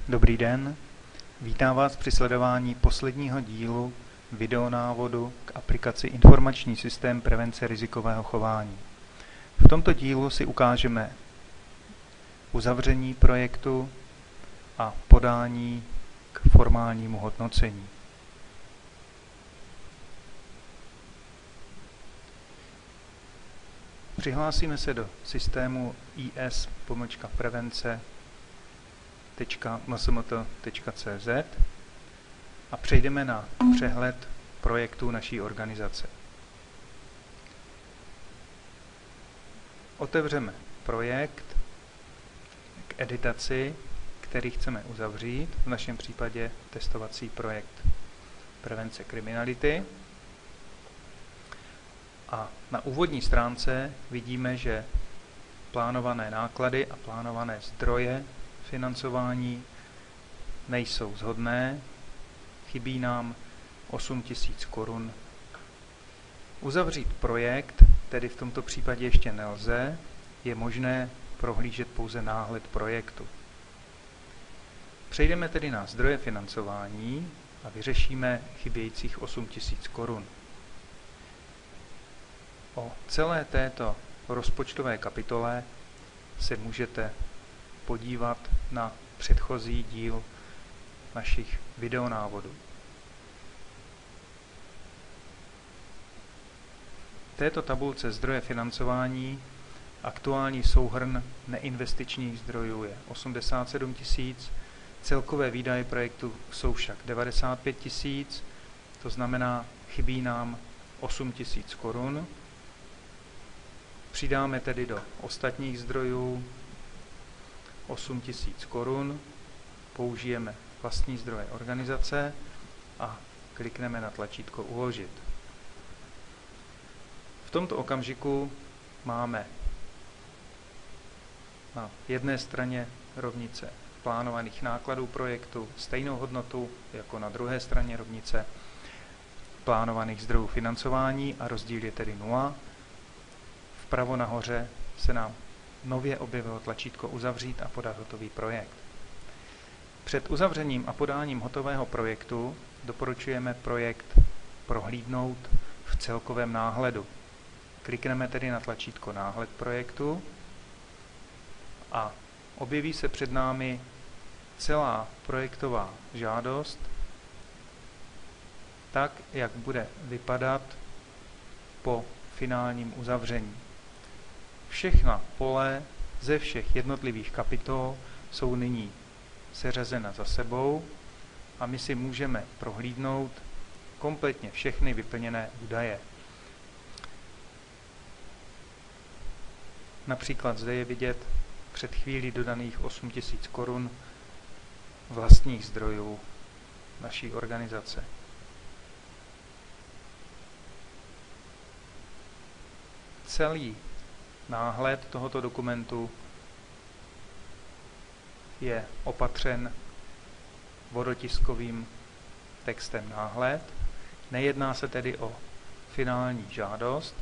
Dobrý den, vítám vás při sledování posledního dílu videonávodu k aplikaci Informační systém prevence rizikového chování. V tomto dílu si ukážeme uzavření projektu a podání k formálnímu hodnocení. Přihlásíme se do systému is-prevence.msmt.cz a přejdeme na přehled projektů naší organizace. Otevřeme projekt k editaci, který chceme uzavřít, v našem případě testovací projekt prevence kriminality. A na úvodní stránce vidíme, že plánované náklady a plánované zdroje financování nejsou shodné, chybí nám 8 000 korun. Uzavřít projekt, tedy v tomto případě ještě nelze, je možné prohlížet pouze náhled projektu. Přejdeme tedy na zdroje financování a vyřešíme chybějících 8 000 korun. O celé této rozpočtové kapitole se můžete podívat na předchozí díl našich videonávodů. V této tabulce zdroje financování aktuální souhrn neinvestičních zdrojů je 87 000, celkové výdaje projektu jsou však 95 000, to znamená, chybí nám 8 000 korun. Přidáme tedy do ostatních zdrojů 8 000 korun, použijeme vlastní zdroje organizace a klikneme na tlačítko Uložit. V tomto okamžiku máme na jedné straně rovnice plánovaných nákladů projektu stejnou hodnotu jako na druhé straně rovnice plánovaných zdrojů financování a rozdíl je tedy 0. Vpravo nahoře se nám nově objevilo tlačítko Uzavřít a podat hotový projekt. Před uzavřením a podáním hotového projektu doporučujeme projekt prohlídnout v celkovém náhledu. Klikneme tedy na tlačítko Náhled projektu a objeví se před námi celá projektová žádost, tak, jak bude vypadat po finálním uzavření. Všechna pole ze všech jednotlivých kapitol jsou nyní seřazena za sebou a my si můžeme prohlídnout kompletně všechny vyplněné údaje. Například zde je vidět před chvílí dodaných 8 000 korun vlastních zdrojů naší organizace. Celý náhled tohoto dokumentu je opatřen vodotiskovým textem náhled. Nejedná se tedy o finální žádost,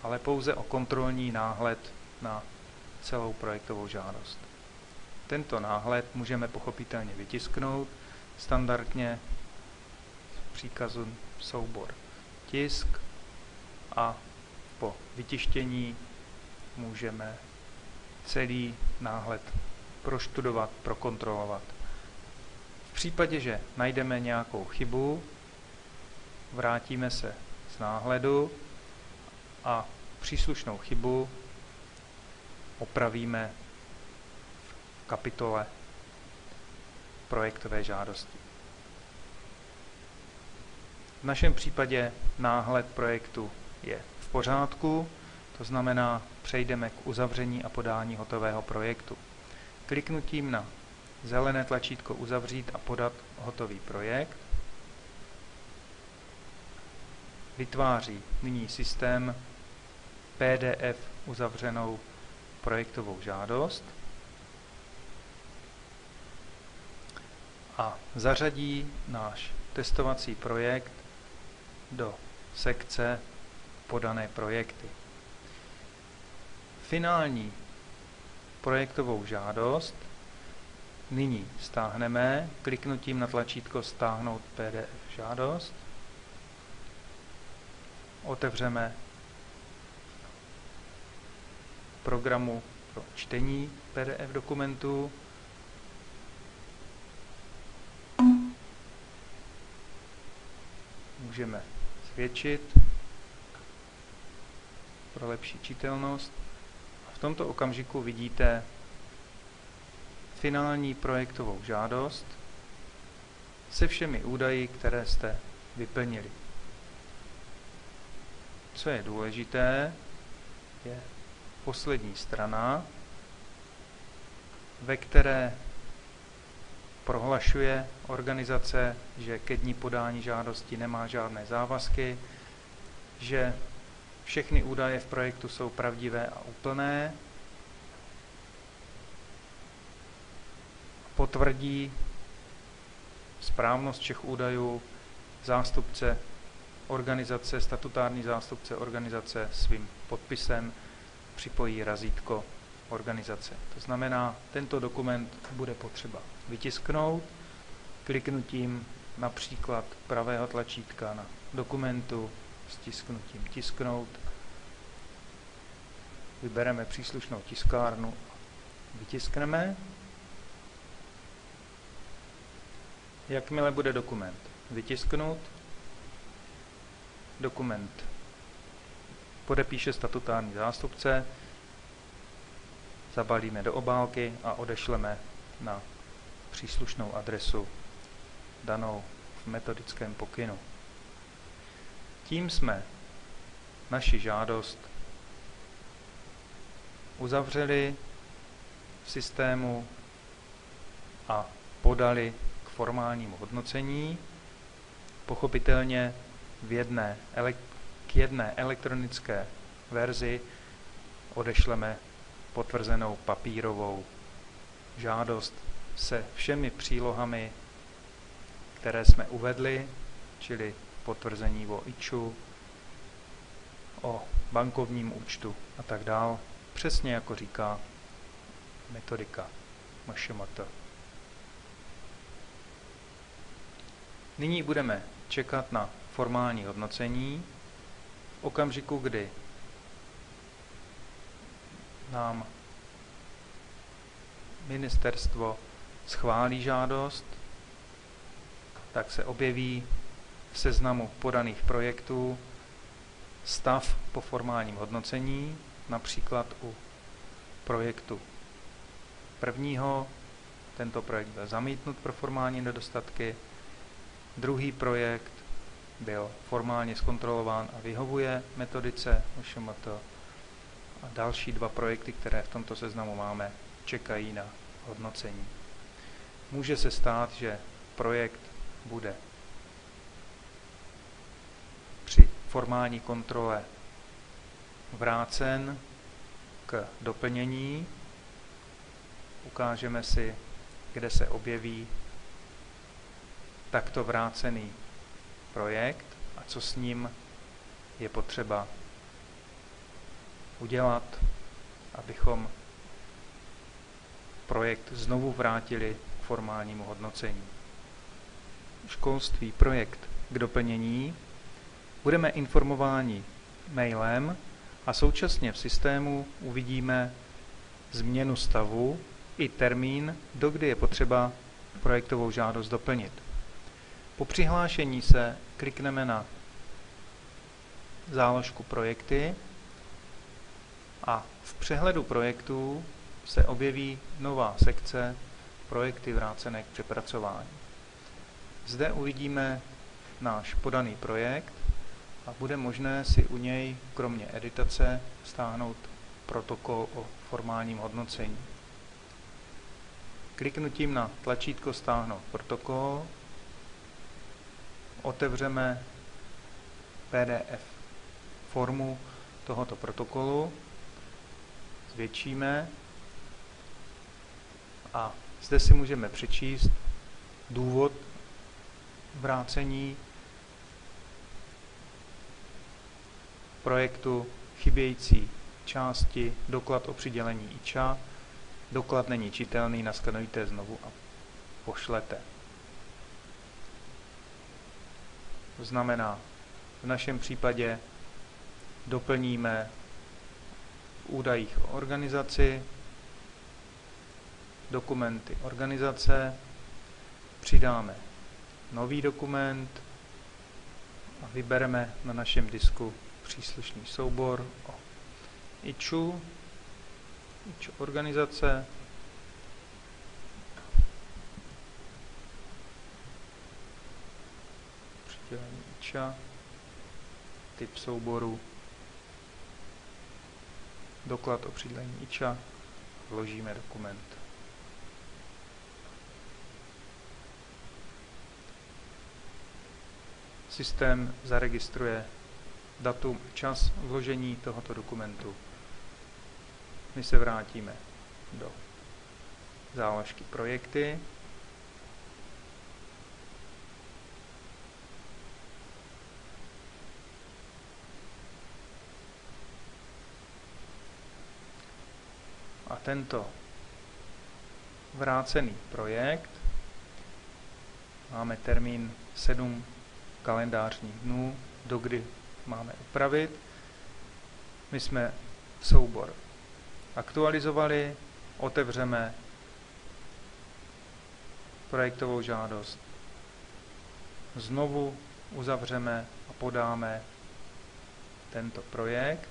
ale pouze o kontrolní náhled na celou projektovou žádost. Tento náhled můžeme pochopitelně vytisknout standardně z příkazu soubor tisk a po vytištění můžeme celý náhled proštudovat, prokontrolovat. V případě, že najdeme nějakou chybu, vrátíme se z náhledu a příslušnou chybu opravíme v kapitole projektové žádosti. V našem případě náhled projektu je v pořádku, to znamená, přejdeme k uzavření a podání hotového projektu. Kliknutím na zelené tlačítko Uzavřít a podat hotový projekt vytváří nyní systém PDF uzavřenou projektovou žádost a zařadí náš testovací projekt do sekce Podané projekty. Finální projektovou žádost Nyní stáhneme kliknutím na tlačítko Stáhnout PDF žádost. Otevřeme programu pro čtení PDF dokumentu. Můžeme zvětšit pro lepší čitelnost. A v tomto okamžiku vidíte finální projektovou žádost se všemi údaji, které jste vyplnili. Co je důležité, je poslední strana, ve které prohlašuje organizace, že ke dni podání žádosti nemá žádné závazky, že všechny údaje v projektu jsou pravdivé a úplné, potvrdí správnost všech údajů zástupce organizace, statutární zástupce organizace svým podpisem, připojí razítko organizace. To znamená, tento dokument bude potřeba vytisknout kliknutím například pravého tlačítka na dokumentu, stisknutím tisknout. Vybereme příslušnou tiskárnu a vytiskneme. Jakmile bude dokument vytisknut, dokument podepíše statutární zástupce, zabalíme do obálky a odešleme na příslušnou adresu danou v metodickém pokynu. Tím jsme naši žádost uzavřeli v systému a podali k formálnímu hodnocení. Pochopitelně k jedné elektronické verzi odešleme potvrzenou papírovou žádost se všemi přílohami, které jsme uvedli, čili potvrzení o IČU, o bankovním účtu a tak dál, přesně jako říká metodika MŠMT. Nyní budeme čekat na formální hodnocení. V okamžiku, kdy nám ministerstvo schválí žádost, tak se objeví v seznamu podaných projektů stav po formálním hodnocení, například u projektu prvního. Tento projekt byl zamítnut pro formální nedostatky. Druhý projekt byl formálně zkontrolován a vyhovuje metodice MŠMT. A další dva projekty, které v tomto seznamu máme, čekají na hodnocení. Může se stát, že projekt bude při formální kontrole vrácen k doplnění. Ukážeme si, kde se objeví takto vrácený projekt a co s ním je potřeba udělat, abychom projekt znovu vrátili k formálnímu hodnocení. Školství, projekt k doplnění. Budeme informováni mailem a současně v systému uvidíme změnu stavu i termín, dokdy je potřeba projektovou žádost doplnit. Po přihlášení se klikneme na záložku projekty a v přehledu projektů se objeví nová sekce projekty vrácené k přepracování. Zde uvidíme náš podaný projekt a bude možné si u něj kromě editace stáhnout protokol o formálním hodnocení. Kliknutím na tlačítko Stáhnout protokol otevřeme PDF formu tohoto protokolu, zvětšíme a zde si můžeme přečíst důvod vrácení projektu, chybějící části, doklad o přidělení IČA, Doklad není čitelný, naskenujte znovu a pošlete. To znamená, v našem případě doplníme v údajích o organizaci dokumenty organizace, přidáme nový dokument a vybereme na našem disku příslušný soubor o IČU organizace, přidělení IČA, typ souboru, doklad o přidělení IČA, vložíme dokument. Systém zaregistruje datum a čas vložení tohoto dokumentu. My se vrátíme do záložky projekty. A tento vrácený projekt máme termín 7 kalendářních dnů, dokdy máme upravit. My jsme soubor aktualizovali, otevřeme projektovou žádost, znovu uzavřeme a podáme tento projekt.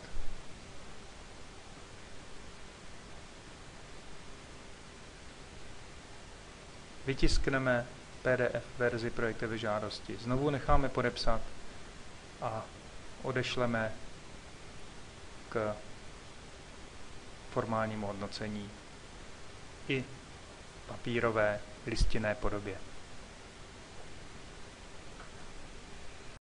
Vytiskneme PDF verzi projektové žádosti. Znovu necháme podepsat a odešleme k formálnímu hodnocení i papírové listinné podobě.